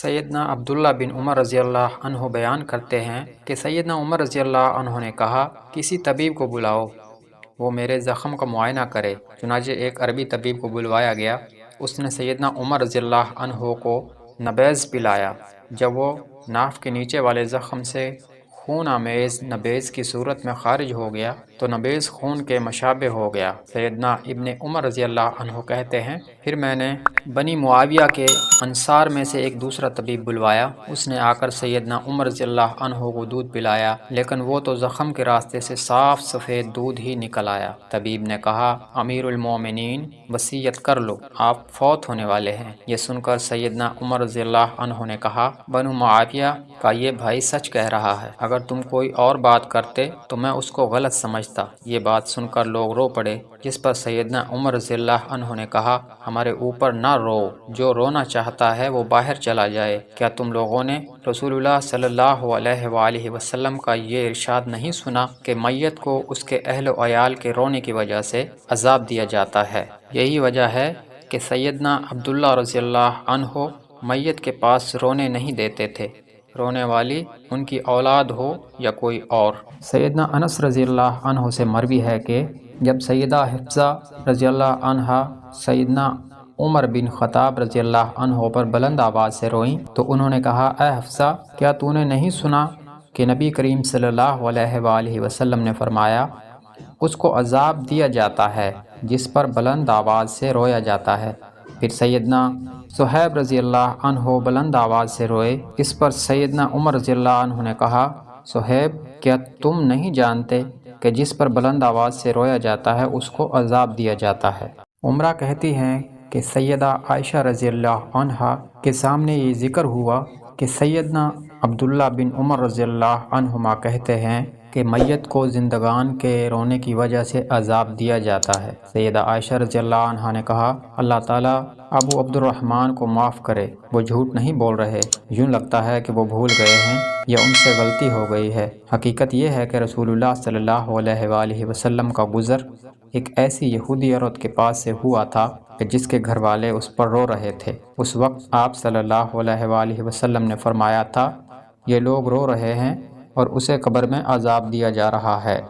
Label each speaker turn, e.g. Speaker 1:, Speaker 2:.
Speaker 1: سیدنا عبداللہ بن عمر رضی اللہ عنہ بیان کرتے ہیں کہ سیدنا عمر رضی اللہ عنہ نے کہا، کسی طبیب کو بلاؤ، وہ میرے زخم کا معائنہ کرے۔ چنانچہ ایک عربی طبیب کو بلوایا گیا۔ اس نے سیدنا عمر رضی اللہ عنہ کو نبیذ پلایا۔ جب وہ ناف کے نیچے والے زخم سے خون آمیز نبیذ کی صورت میں خارج ہو گیا تو نبیذ خون کے مشابہ ہو گیا۔ سیدنا ابن عمر رضی اللہ عنہ کہتے ہیں، پھر میں نے بنی معاویہ کے انصار میں سے ایک دوسرا طبیب بلوایا۔ اس نے آ کر سیدنا عمر رضی اللہ عنہ کو دودھ پلایا، لیکن وہ تو زخم کے راستے سے صاف سفید دودھ ہی نکل آیا۔ طبیب نے کہا، امیر المومنین، وصیت کر لو، آپ فوت ہونے والے ہیں۔ یہ سن کر سیدنا عمر رضی اللہ عنہ نے کہا، بنو معاویہ کا یہ بھائی سچ کہہ رہا ہے، اگر تم کوئی اور بات کرتے تو میں اس کو غلط سمجھتا۔ یہ بات سن کر لوگ رو پڑے، جس پر سیدنا عمر رضی اللہ عنہ نے کہا، ہمارے اوپر نہ رو، جو رونا چاہتا ہے وہ باہر چلا جائے۔ کیا تم لوگوں نے رسول اللہ صلی اللہ علیہ وآلہ وسلم کا یہ ارشاد نہیں سنا کہ میت کو اس کے اہل و عیال کے رونے کی وجہ سے عذاب دیا جاتا ہے؟ یہی وجہ ہے کہ سیدنا عبداللہ رضی اللہ عنہ میت کے پاس رونے نہیں دیتے تھے، رونے والی ان کی اولاد ہو یا کوئی اور۔ سیدنا انس رضی اللہ عنہ سے مروی ہے کہ جب سیدہ حفصہ رضی اللہ عنہا سیدنا عمر بن خطاب رضی اللہ عنہ پر بلند آواز سے روئیں تو انہوں نے کہا، اے حفصہ، کیا تو نے نہیں سنا کہ نبی کریم صلی اللہ علیہ وآلہ وسلم نے فرمایا، اس کو عذاب دیا جاتا ہے جس پر بلند آواز سے رویا جاتا ہے؟ پھر سیدنا صہیب رضی اللہ عنہ بلند آواز سے روئے۔ اس پر سیدنا عمر رضی اللہ عنہ نے کہا، صہیب، کیا تم نہیں جانتے کہ جس پر بلند آواز سے رویا جاتا ہے اس کو عذاب دیا جاتا ہے؟ عمرہ کہتی ہیں کہ سیدہ عائشہ رضی اللہ عنہا کے سامنے یہ ذکر ہوا کہ سیدنا عبداللہ بن عمر رضی اللہ عنہما کہتے ہیں کہ میت کو زندگان کے رونے کی وجہ سے عذاب دیا جاتا ہے۔ سیدہ عائشہ رضی اللہ عنہا نے کہا، اللہ تعالیٰ ابو عبد الرحمن کو معاف کرے، وہ جھوٹ نہیں بول رہے، یوں لگتا ہے کہ وہ بھول گئے ہیں یا ان سے غلطی ہو گئی ہے۔ حقیقت یہ ہے کہ رسول اللہ صلی اللہ علیہ وآلہ وسلم کا گزر ایک ایسی یہودی عورت کے پاس سے ہوا تھا کہ جس کے گھر والے اس پر رو رہے تھے۔ اس وقت آپ صلی اللہ علیہ وآلہ وسلم نے فرمایا تھا، یہ لوگ رو رہے ہیں اور اسے قبر میں عذاب دیا جا رہا ہے۔